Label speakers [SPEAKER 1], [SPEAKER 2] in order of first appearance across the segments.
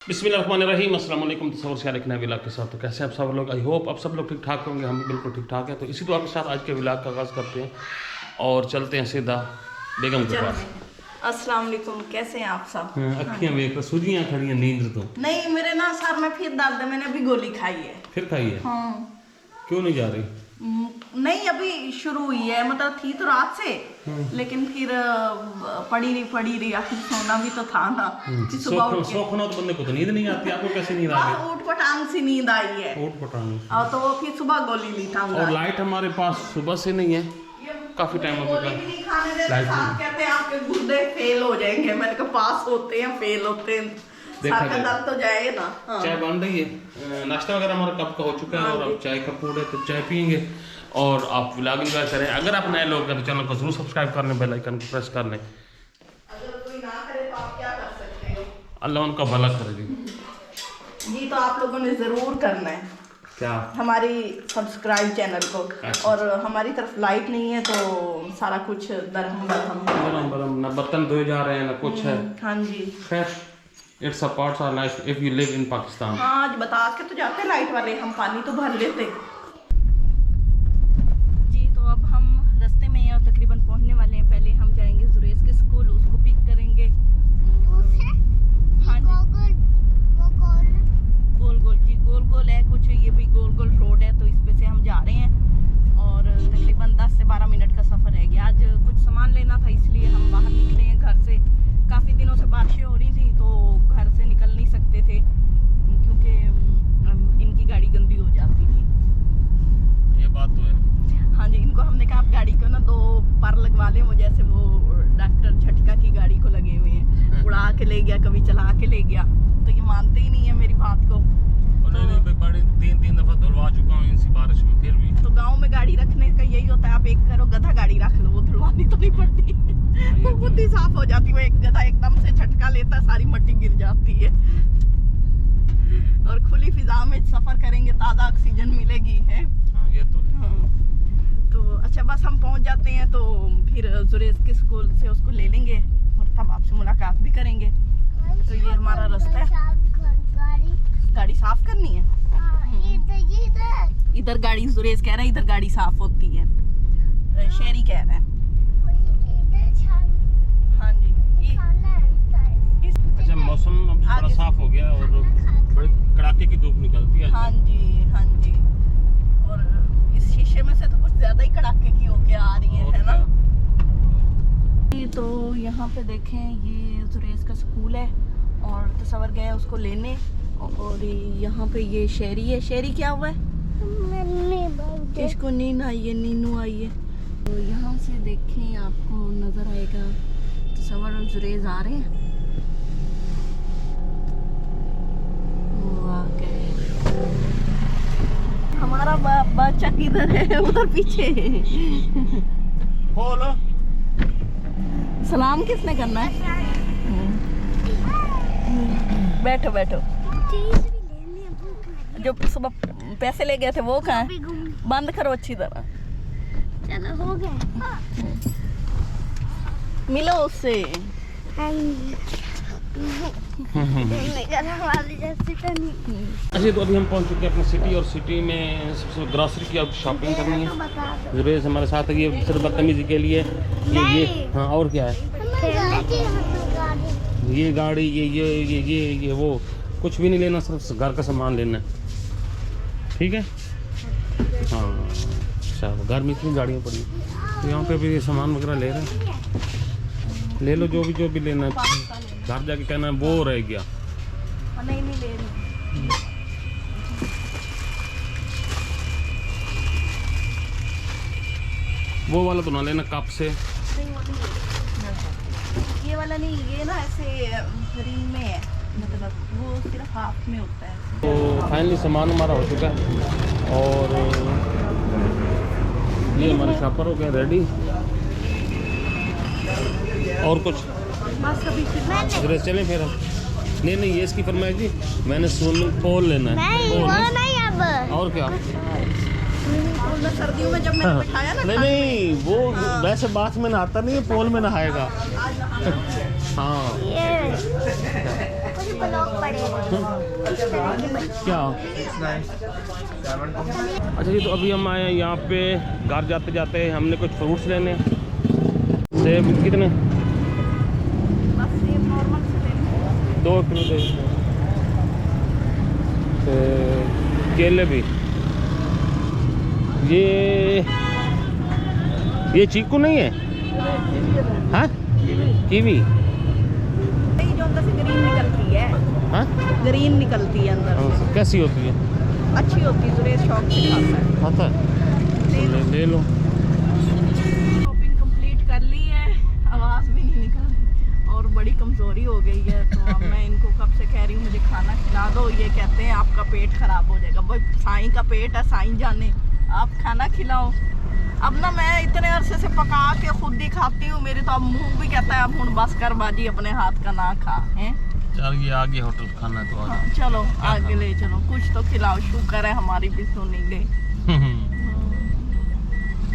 [SPEAKER 1] बिस्मिल्लाहिर्रहमानिर्रहीम अस्सलाम वालेकुम। तसव्वुर से एक नए व्लॉग के साथ। तो कैसे आप सब लोग? आई होप आप सब लोग ठीक ठाक होंगे। हम भी बिल्कुल ठीक ठाक हैं। तो इसी दुआ के साथ आज के व्लॉग का आगाज़ करते हैं और चलते हैं सीधा बेगम के पास।
[SPEAKER 2] अस्सलाम वालेकुम, कैसे हैं आप सब?
[SPEAKER 1] अखियाँ वेख सूजियाँ खड़ी हैं, नींद तो
[SPEAKER 2] नहीं, मेरे ना सर में फिर दर्द है। मैंने अभी गोली खाई है।
[SPEAKER 1] फिर खाई है?
[SPEAKER 2] हाँ।
[SPEAKER 1] क्यों नहीं जा रही?
[SPEAKER 2] नहीं, अभी शुरू हुई है। मतलब थी तो रात से, लेकिन फिर पड़ी रही आखिर सोना भी तो था ना।
[SPEAKER 1] सोखना तो बंदे को तो नींद नहीं आती। आपको कैसे नींद आ गई?
[SPEAKER 2] ऊट पटांग सी नींद आई है।
[SPEAKER 1] ऊट पटांग।
[SPEAKER 2] तो फिर सुबह गोली ली था।
[SPEAKER 1] और लाइट हमारे पास सुबह से नहीं है, काफी टाइम हो गया।
[SPEAKER 2] कहते हैं आपके गुर्दे फेल हो जाएंगे। मैंने कहा पास होते हैं, फेल होते हैं, सर का दर्द तो जाए ना। हाँ।
[SPEAKER 1] चाय बन रही है, नाश्ता वगैरह हमारा कब का हो चुका है और अब चाय का पूड है तो चाय पियेंगे। और आप व्लॉग एंजॉय करें। अगर आप नए लोग हैं तो चैनल को जरूर सब्सक्राइब कर लें, बेल आइकन को प्रेस कर लें।
[SPEAKER 2] अगर कोई ना करे तो आप क्या कर सकते हो?
[SPEAKER 1] अल्लाह उनका भला करे जी।
[SPEAKER 2] जी, तो आप लोगों ने जरूर करना है
[SPEAKER 1] क्या?
[SPEAKER 2] हमारी सब्सक्राइब चैनल को।
[SPEAKER 1] अच्छा।
[SPEAKER 2] और हमारी तरफ लाइट नहीं है तो सारा कुछ
[SPEAKER 1] बरम ना बर्तन धोए जा रहे हैं ना कुछ है।
[SPEAKER 2] हाँ जी,
[SPEAKER 1] खैर it's a part of life if you live in Pakistan.
[SPEAKER 2] हाँ, आज बता के तो जाते लाइट वाले, हम पानी तो भर लेते। जी, तो अब हम रास्ते में हैं और तकरीबन पहुंचने वाले हैं। पहले हम जाएंगे जुरेश के स्कूल, उसको पिक करेंगे। हाँ जी, गोल है कुछ, ये भी गोल रोड है तो इस पे से हम जा रहे हैं। और तकरीबन 10 से 12 मिनट का सफ़र है गया। आज कुछ सामान लेना था इसलिए हम बाहर निकले हैं घर से। काफ़ी दिनों से बारिशें हो रही थी तो घर से निकल नहीं सकते थे क्योंकि इनकी गाड़ी गंदी हो जाती थी।
[SPEAKER 1] ये बात तो है।
[SPEAKER 2] हाँ जी, इनको हमने कहा आप गाड़ी को ना 2 पर लगवा लें, वो जैसे वो डॉक्टर झटका की गाड़ी को लगे हुए हैं। उड़ा के ले गया, कभी चला के ले गया, तो ये मानते ही नहीं है मेरी बात को।
[SPEAKER 1] नहीं भाई, बड़ी 3 दफा धुलवा चुका हूँ इसी बारिश में, फिर भी
[SPEAKER 2] तो गांव में गाड़ी रखने का यही होता है, आप एक करो गधा गाड़ी रख लो, वो धुलवानी तो नहीं पड़ती। वो खुद ही साफ हो जाती है। वो एक गधा एकदम से झटका लेता है, सारी मट्टी गिर जाती है। और खुली फिजा में सफर करेंगे, ताज़ा ऑक्सीजन मिलेगी है।
[SPEAKER 1] हाँ, ये तो है।
[SPEAKER 2] हाँ। तो अच्छा, बस हम पहुंच जाते हैं तो फिर जुरेश के स्कूल से उसको ले लेंगे और तब आपसे मुलाकात भी करेंगे। तो ये हमारा रास्ता है। गाड़ी साफ करनी है। इधर गाड़ी, सुरेश कह रहा है इधर गाड़ी साफ होती है, शहरी कह रहा है। हाँ जी,
[SPEAKER 1] अच्छा, मौसम अब थोड़ा साफ हो गया और बड़े कड़ाके की धूप निकलती है।
[SPEAKER 2] हाँ जी, हाँ जी। और इस शीशे में से तो कुछ ज्यादा ही कड़ाके की होके आ रही है ना। तो यहाँ पे देखें, ये जुरेश का स्कूल है और तसव्वुर गया उसको लेने। और यहाँ पे ये शेरी है। शेरी क्या हुआ है? इसको नींद आई है, नीनू आई है। तो यहाँ से देखें आपको नजर आएगा तसव्वुर और जुरेश आ रहे हैं। हमारा बच्चा किधर है? उधर पीछे।
[SPEAKER 1] बोलो
[SPEAKER 2] सलाम किसने करना है? बैठो बैठो। जो सुबह पैसे ले गए थे वो कहाँ है? बंद करो अच्छी तरह।
[SPEAKER 3] चलो, हो गया।
[SPEAKER 2] मिलो उससे।
[SPEAKER 1] अच्छा, तो अभी हम पहुंच चुके हैं अपनी सिटी और सिटी में सबसे ग्रॉसरी की अब शॉपिंग करनी है। जुरेश हमारे साथ है। ये सिर्फ बदतमीजी के लिए ये हाँ, और क्या है? ये गाड़ी, ये वो कुछ भी नहीं लेना, सिर्फ घर का सामान लेना है। ठीक है? हाँ, अच्छा, घर में इतनी गाड़ियाँ पड़ी तो यहाँ पे भी सामान वगैरह ले रहे हैं। ले लो जो भी लेना है। घर जाके कहना है वो रह गया।
[SPEAKER 2] नहीं ले रही।
[SPEAKER 1] वो वाला तो ना लेना, कप से।
[SPEAKER 2] ये वाला नहीं, ये ना ऐसे रिंग में है, मतलब वो सिर्फ हाफ में होता है।
[SPEAKER 1] तो फाइनली सामान हमारा हो चुका है और ये हमारे शॉपर हो गए रेडी। और कुछ
[SPEAKER 2] बस अभी
[SPEAKER 1] फिर चलें फिर हम। नहीं, ये इसकी फरमाइश जी, मैंने स्विमिंग पूल लेना है।
[SPEAKER 3] नहीं अब। और
[SPEAKER 1] क्या?
[SPEAKER 2] सर्दियों में जब मैंने बिठाया ना,
[SPEAKER 1] नहीं वो वैसे बाथ में नहाता नहीं है, पोल में नहाएगा। हाँ,
[SPEAKER 3] ब्लॉग पड़ेगा।
[SPEAKER 1] क्या? अच्छा जी, तो अभी हम आए हैं यहाँ पे। घर जाते जाते हमने कुछ फ्रूट्स लेने। सेब कितने?
[SPEAKER 2] बस ये नॉर्मल से लेंगे।
[SPEAKER 1] 2 किलो दे दो। तो केले भी। ये चीकू नहीं है? हाँ, कीवी।
[SPEAKER 2] नहीं, जो अंदर से ग्रीन निकलती है।
[SPEAKER 1] हाँ,
[SPEAKER 2] ग्रीन निकलती है अंदर से।
[SPEAKER 1] कैसी होती है?
[SPEAKER 2] अच्छी होती है, सुरेश शौक से खाता है।
[SPEAKER 1] खाता है? ले लो।
[SPEAKER 2] शॉपिंग कंप्लीट कर ली है, आवाज़ भी नहीं निकल रही और बड़ी कमज़ोरी हो गई है। तो अब मैं इनको कब से कह रही हूँ मुझे खाना खिला दो। ये कहते हैं आपका पेट ख़राब हो जाएगा। भाई साईं का पेट है, साईं जाने, आप खाना खिलाओ। अब ना मैं इतने अरसे से पका के खुद ही खाती हूँ। मेरे तो अब मुँह भी कहता है अब हुण बस कर बाजी, अपने हाथ का ना खा हैं।
[SPEAKER 1] चल ये आगे होटल खाना तो
[SPEAKER 2] हाँ, चलो आगे ले चलो, कुछ तो खिलाओ। शुक्र है हमारी भी सुनी गई।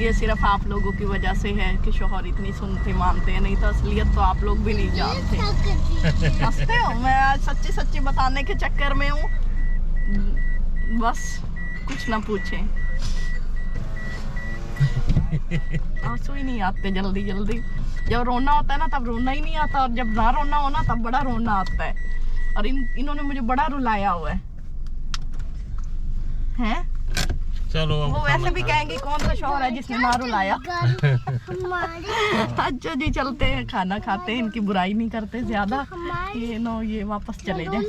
[SPEAKER 2] ये सिर्फ आप लोगों की वजह से है कि शोहर इतनी सुनते मानते हैं, नहीं तो असलियत तो आप लोग भी नहीं जानते। हंसते हो? मैं आज सच्ची सच्ची बताने के चक्कर में हूँ, बस कुछ ना पूछे। आंसू ही नहीं आते जल्दी जल्दी। जब रोना होता है ना तब रोना ही नहीं आता, और जब ना रोना हो ना तब बड़ा रोना आता है। और इन्होंने मुझे बड़ा रुलाया हुआ है। हैं?
[SPEAKER 1] चलो
[SPEAKER 2] वो वैसे भी कहेंगे कौन सा शौहर है जिसने ना रुलाया। अच्छा जी, चलते हैं, खाना खाते हैं, इनकी बुराई नहीं करते ज्यादा। ये वापस चले जाए,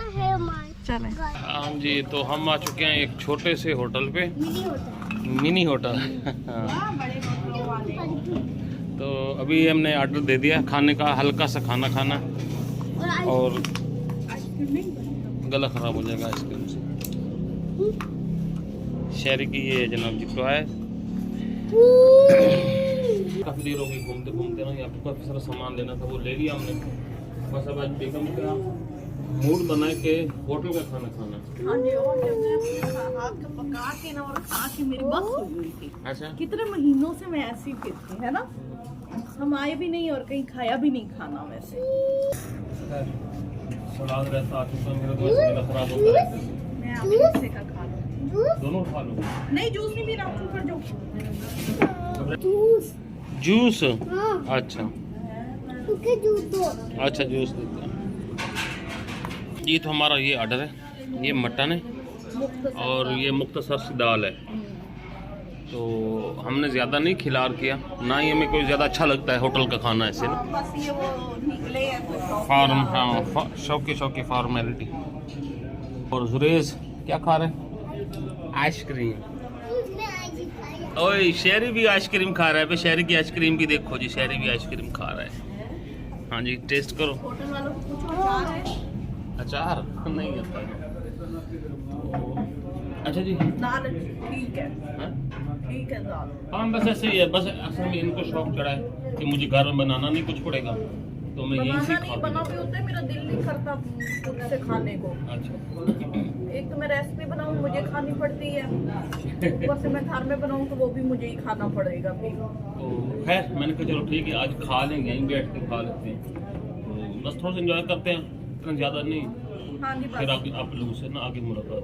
[SPEAKER 2] चले।
[SPEAKER 1] हाँ जी, तो हम आ चुके हैं एक छोटे से होटल पे, मिनी होटल। तो अभी हमने ऑर्डर दे दिया खाने का, हल्का सा खाना खाना, और गला खराब हो जाएगा आइसक्रीम से। शहरी की ये जनाब जी तो है। काफ़ी देर हो गई घूमते घूमते ना, यहाँ पे काफ़ी सारा सामान लेना था, वो ले लिया हमने। बस अब आज बेगम का मूड बना के होटल का खाना खाना।
[SPEAKER 2] हाँ जी, और जब मैं हाथ का पका के ना और खा के मेरी बस हो गई थी।
[SPEAKER 1] अच्छा,
[SPEAKER 2] कितने महीनों से मैं ऐसी फिरती है ना, हम आए भी नहीं और कहीं खाया भी नहीं खाना। वैसे
[SPEAKER 1] सलाद रहता चुका मेरा, तो गला खराब होता रहता है।
[SPEAKER 2] मैं आपके हिस्से का खा लूँ।
[SPEAKER 1] दोनों खा लो।
[SPEAKER 2] नहीं, जूस नहीं पीना, चुप कर जाओ।
[SPEAKER 1] जूस? अच्छा
[SPEAKER 3] जूस दो।
[SPEAKER 1] अच्छा, जूस देते हैं। ये तो हमारा ये ऑर्डर है, ये मटन है और ये मुख्तसर सी दाल है। तो हमने ज़्यादा नहीं खिलार किया, ना ही हमें कोई ज़्यादा अच्छा लगता है होटल का खाना ऐसे ना।
[SPEAKER 2] बस ये वो निकले हैं तो
[SPEAKER 1] फार्म, हाँ, शौकी फॉर्मेलिटी। और जुरेज क्या खा रहे हैं? आइसक्रीम। ओए शहरी भी आइसक्रीम खा रहा है। भाई शहरी की आइसक्रीम भी देखो जी, शहरी भी आइसक्रीम खा रहा है। हाँ जी, टेस्ट करो।
[SPEAKER 2] होटल वालों को पूछो अचार है?
[SPEAKER 1] अचार नहीं आता है। अच्छा जी,
[SPEAKER 2] दाल ठीक है,
[SPEAKER 1] हाँ?
[SPEAKER 2] ठीक है दाल।
[SPEAKER 1] हाँ, बस ऐसे ही है। बस असल में इनको शौक चढ़ा है कि मुझे घर में बनाना नहीं कुछ पड़ेगा, तो मैं यही
[SPEAKER 2] बनाना
[SPEAKER 1] सीखा।
[SPEAKER 2] नहीं, बना भी होता है, मेरा दिल नहीं करता खुद से खाने को।
[SPEAKER 1] अच्छा,
[SPEAKER 2] एक तो मैं रेसिपी बनाऊँ मुझे खानी पड़ती है, ऊपर से मैं घर में बनाऊँ तो वो भी मुझे ही खाना पड़ेगा फिर।
[SPEAKER 1] तो खैर मैंने कहा चलो ठीक है, आज खा लेंगे, यहीं बैठ के खा लेते हैं। तो बस थोड़ा सा एंजॉय करते हैं, इतना ज़्यादा नहीं।
[SPEAKER 2] हाँ जी,
[SPEAKER 1] फिर
[SPEAKER 2] बस
[SPEAKER 1] आप लोगों से ना आगे मुलाकात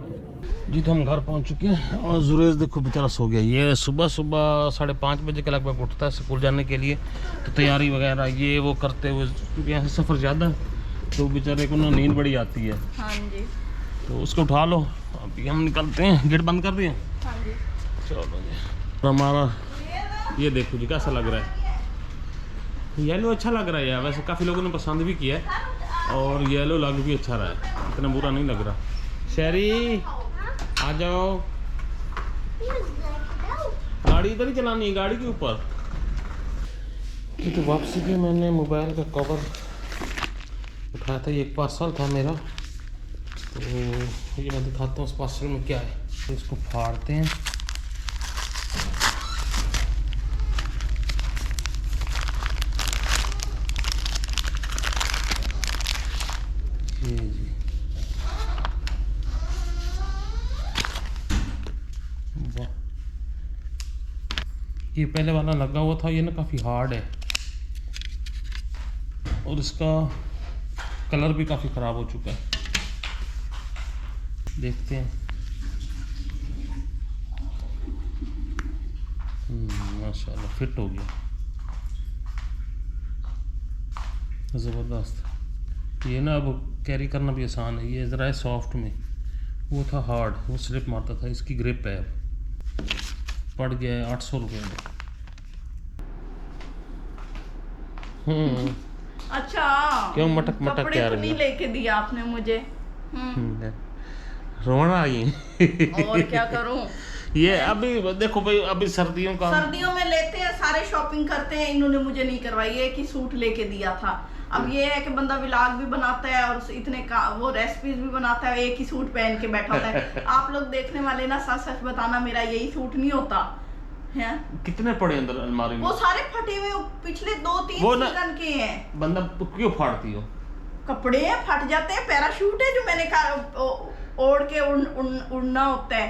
[SPEAKER 1] जी। तो हम घर पहुंच चुके हैं और जुरेज देखो बेचारा सो गया। ये सुबह 5:30 बजे के लगभग उठता है स्कूल जाने के लिए, तो तैयारी वगैरह ये वो करते हुए, क्योंकि यहाँ से सफ़र ज़्यादा तो बेचारे को ना नींद बड़ी आती है।
[SPEAKER 2] हाँ जी,
[SPEAKER 1] तो उसको उठा लो, अभी हम निकलते हैं। गेट बंद कर दिए?
[SPEAKER 2] हाँ जी।
[SPEAKER 1] चलो जी। हमारा ये देखो जी कैसा लग रहा है। येलो अच्छा लग रहा है यार, वैसे काफ़ी लोगों ने पसंद भी किया है और येलो लग भी अच्छा रहा है, इतना बुरा नहीं लग रहा। शहरी आ जाओ, गाड़ी इधर ही चलानी है, गाड़ी के ऊपर। तो वापसी पे मैंने मोबाइल का कवर उठाया था, ये एक पार्सल था मेरा, तो ये मैं दिखाता हूँ उस पार्सल में क्या है। तो इसको फाड़ते हैं। जी जी, वाह, ये पहले वाला लगा हुआ था, ये ना काफ़ी हार्ड है और इसका कलर भी काफ़ी ख़राब हो चुका है। देखते हैं। माशाल्लाह फिट हो गया, ज़बरदस्त। ये ना अब कैरी करना भी आसान है। ये ज़रा है सॉफ्ट में, वो था हार्ड, वो स्लिप मारता था। इसकी ग्रिप है, अब पड़ गया है 800 रुपये में।
[SPEAKER 2] अच्छा
[SPEAKER 1] क्यों मटक मटक
[SPEAKER 2] कपड़े
[SPEAKER 1] क्या
[SPEAKER 2] तो
[SPEAKER 1] रही
[SPEAKER 2] नहीं
[SPEAKER 1] है?
[SPEAKER 2] लेके दिया आपने मुझे।
[SPEAKER 1] रोना आई
[SPEAKER 2] और क्या करूं?
[SPEAKER 1] ये अभी देखो भाई, अभी सर्दियों का
[SPEAKER 2] सर्दियों में लेते हैं, सारे शॉपिंग करते हैं। इन्होंने मुझे नहीं करवाई, एक ही सूट लेके दिया था। अब ये है कि बंदा व्लॉग भी बनाता है और इतने का वो रेसिपीज भी बनाता है, एक ही सूट पहन के बैठा होता है। आप लोग देखने वाले ना, सच सच बताना, मेरा यही सूट नहीं होता है।
[SPEAKER 1] कितने पड़े अंदर अलमारी में?
[SPEAKER 2] वो सारे फटे हुए पिछले 2-3
[SPEAKER 1] वो ना-
[SPEAKER 2] सीजन के हैं।
[SPEAKER 1] बंदा क्यों फाड़ती हो?
[SPEAKER 2] कपड़े हैं, फट जाते हैं। पैराशूट है जो मैंने ओढ़ के उड़ना होता है।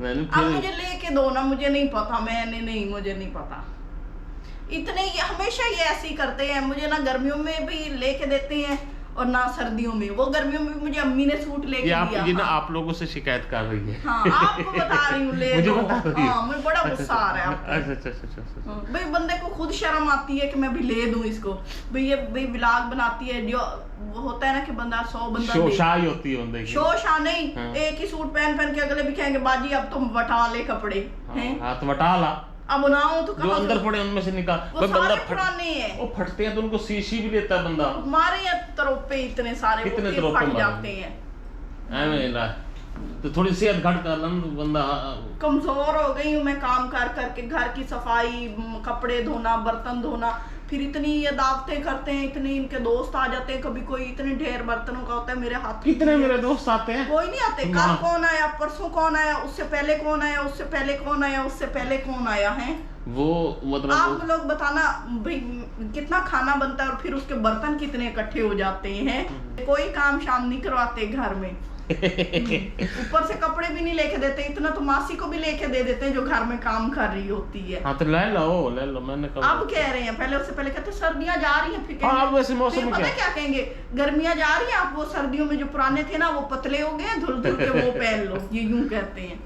[SPEAKER 1] मैंने
[SPEAKER 2] अब मुझे लेके दो ना, मुझे नहीं पता, मुझे नहीं पता। इतने ये हमेशा ये ऐसे ही करते हैं। मुझे ना गर्मियों में भी लेके देते हैं और ना सर्दियों में। वो गर्मियों में भी मुझे अम्मी ने सूट लेके दिया।
[SPEAKER 1] ये ना आप लोगों से शिकायत कर रही है।
[SPEAKER 2] हाँ, आपको बता रही हूँ, ले
[SPEAKER 1] मुझे
[SPEAKER 2] दो।
[SPEAKER 1] बता रही है।
[SPEAKER 2] हाँ, मुझे बड़ा गुस्सा आ रहा है आपको।
[SPEAKER 1] अच्छा।
[SPEAKER 2] हाँ, भाई बंदे को खुद शर्म आती है कि मैं भी ले दूं इसको। भाई ये भाई व्लॉग बनाती है, जो वो होता है ना कि बंदा 100 बंदा
[SPEAKER 1] शोशाई होती है बंदे की।
[SPEAKER 2] शोशा नहीं।
[SPEAKER 1] हाँ।
[SPEAKER 2] एक ही सूट पहन के अगले भी कहेंगे बाजी अब तुम वटा ले कपड़े हैं।
[SPEAKER 1] हाँ तो वटा ला,
[SPEAKER 2] अब बनाओ तो
[SPEAKER 1] जो
[SPEAKER 2] कहाँ
[SPEAKER 1] अंदर
[SPEAKER 2] से?
[SPEAKER 1] पड़े उनमें से निकाल।
[SPEAKER 2] वो
[SPEAKER 1] भाई बंदा
[SPEAKER 2] सारे पुराने हैं।
[SPEAKER 1] वो फटते हैं तो उनको सी भी लेता है बंदा।
[SPEAKER 2] हमारे यहाँ तरोपे इतने सारे,
[SPEAKER 1] कितने
[SPEAKER 2] वो
[SPEAKER 1] तरोपे
[SPEAKER 2] फट
[SPEAKER 1] मारे?
[SPEAKER 2] जाते हैं।
[SPEAKER 1] ऐਵੇਂ ला तो थोड़ी सेहत घट कर लन बंदा।
[SPEAKER 2] कमजोर हो गई हूँ मैं काम कर करके। घर की सफाई, कपड़े धोना, बर्तन धोना, फिर इतनी ये दावतें करते हैं, इतने इनके दोस्त आ जाते हैं। कभी कोई इतने ढेर बर्तनों का होता है मेरे हाथ।
[SPEAKER 1] कितने मेरे दोस्त आते हैं?
[SPEAKER 2] कोई नहीं आते। कल कौन आया, परसों कौन आया, उससे पहले कौन आया, उससे पहले कौन आया, उससे पहले कौन आया है।
[SPEAKER 1] वो मतलब
[SPEAKER 2] आप लोग बताना भाई कितना खाना बनता है और फिर उसके बर्तन कितने इकट्ठे हो जाते हैं। कोई काम शाम नहीं करवाते घर में। ऊपर से कपड़े भी नहीं लेके देते। इतना तो मासी को भी लेके दे देते हैं जो घर में काम कर रही होती है।
[SPEAKER 1] हाँ तो ले लो मैंने कहा।
[SPEAKER 2] अब कह रहे हैं, पहले उससे पहले कहते सर्दियां जा रही हैं, फिर
[SPEAKER 1] हाँ,
[SPEAKER 2] कहेंगे
[SPEAKER 1] अब वैसे मौसम
[SPEAKER 2] फिर
[SPEAKER 1] में
[SPEAKER 2] पता
[SPEAKER 1] क्या?
[SPEAKER 2] क्या कहेंगे, गर्मियां जा रही हैं, आप वो सर्दियों में जो पुराने थे ना वो पतले हो गए हैं, धुल धुल के वो पहन लो। ये यूं कहते हैं।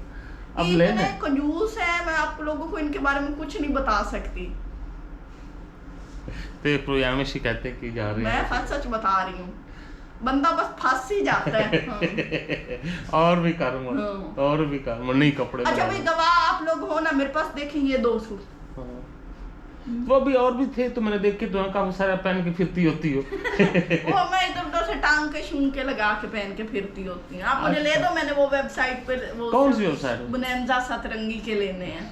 [SPEAKER 1] अब
[SPEAKER 2] ये
[SPEAKER 1] ले
[SPEAKER 2] इतने
[SPEAKER 1] ले।
[SPEAKER 2] कंजूस है, मैं आप लोगों को इनके बारे में कुछ नहीं बता सकती।
[SPEAKER 1] तो प्रोग्राम में शिकायतें की जा रही
[SPEAKER 2] मैं
[SPEAKER 1] हैं।
[SPEAKER 2] सच सच बता रही हूँ, बंदा बस फंस ही जाता है। हाँ।
[SPEAKER 1] और भी करूँगा,
[SPEAKER 2] हाँ।
[SPEAKER 1] और भी करूँगा, नहीं कपड़े
[SPEAKER 2] अच्छा भाई
[SPEAKER 1] बनाऊंगा।
[SPEAKER 2] गवाह आप लोग हो ना, मेरे पास देखें ये 2 सूट।
[SPEAKER 1] हाँ। वो भी और भी थे तो मैंने देख के तो काफी सारा पहन के फिरती होती हो।
[SPEAKER 2] वो मैं इधर उधर से टांग के शूं के लगा के पहन के फिरती होती हैं। आप मुझे ले दो, मैंने वो वेबसाइट पे वो
[SPEAKER 1] कौन सी वेबसाइट?
[SPEAKER 2] बुनेंजा सतरंगी के लेने हैं।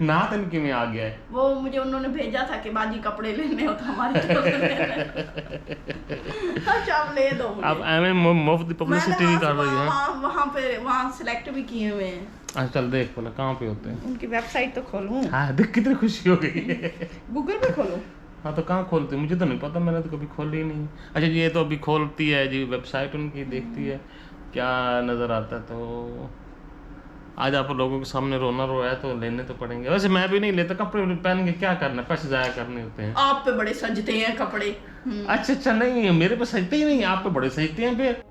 [SPEAKER 1] नात इनके में आ गया है।
[SPEAKER 2] वो मुझे उन्होंने भेजा था कि बाजी कपड़े लेने हो तो हमारी तरफ से लेना। अच्छा आप ले दो मुझे।
[SPEAKER 1] अब एम मुफ्त पब्लिसिटी भी कर रही है।
[SPEAKER 2] वहाँ सिलेक्ट भी किए हुए हैं।
[SPEAKER 1] अच्छा चल देख बोला कहाँ पे होते हैं।
[SPEAKER 2] उनकी वेबसाइट तो खोलूं,
[SPEAKER 1] हाँ देख कितनी खुशी हो गई है।
[SPEAKER 2] गूगल पे खोलूं।
[SPEAKER 1] हाँ तो कहाँ खोलते हैं? मुझे तो नहीं पता, मैंने तो कभी खोली ही नहीं। अच्छा ये तो अभी खोलती है जी वेबसाइट उनकी, देखती है क्या नज़र आता है। तो आज आप लोगों के सामने रोना रोया तो लेने तो पड़ेंगे। वैसे मैं भी नहीं लेता, कपड़े पहन के क्या करना, पैसे जाया करने होते हैं।
[SPEAKER 2] आप पे बड़े सजते हैं कपड़े।
[SPEAKER 1] अच्छा नहीं मेरे पे सजते ही नहीं, आप पे बड़े सजते हैं फिर।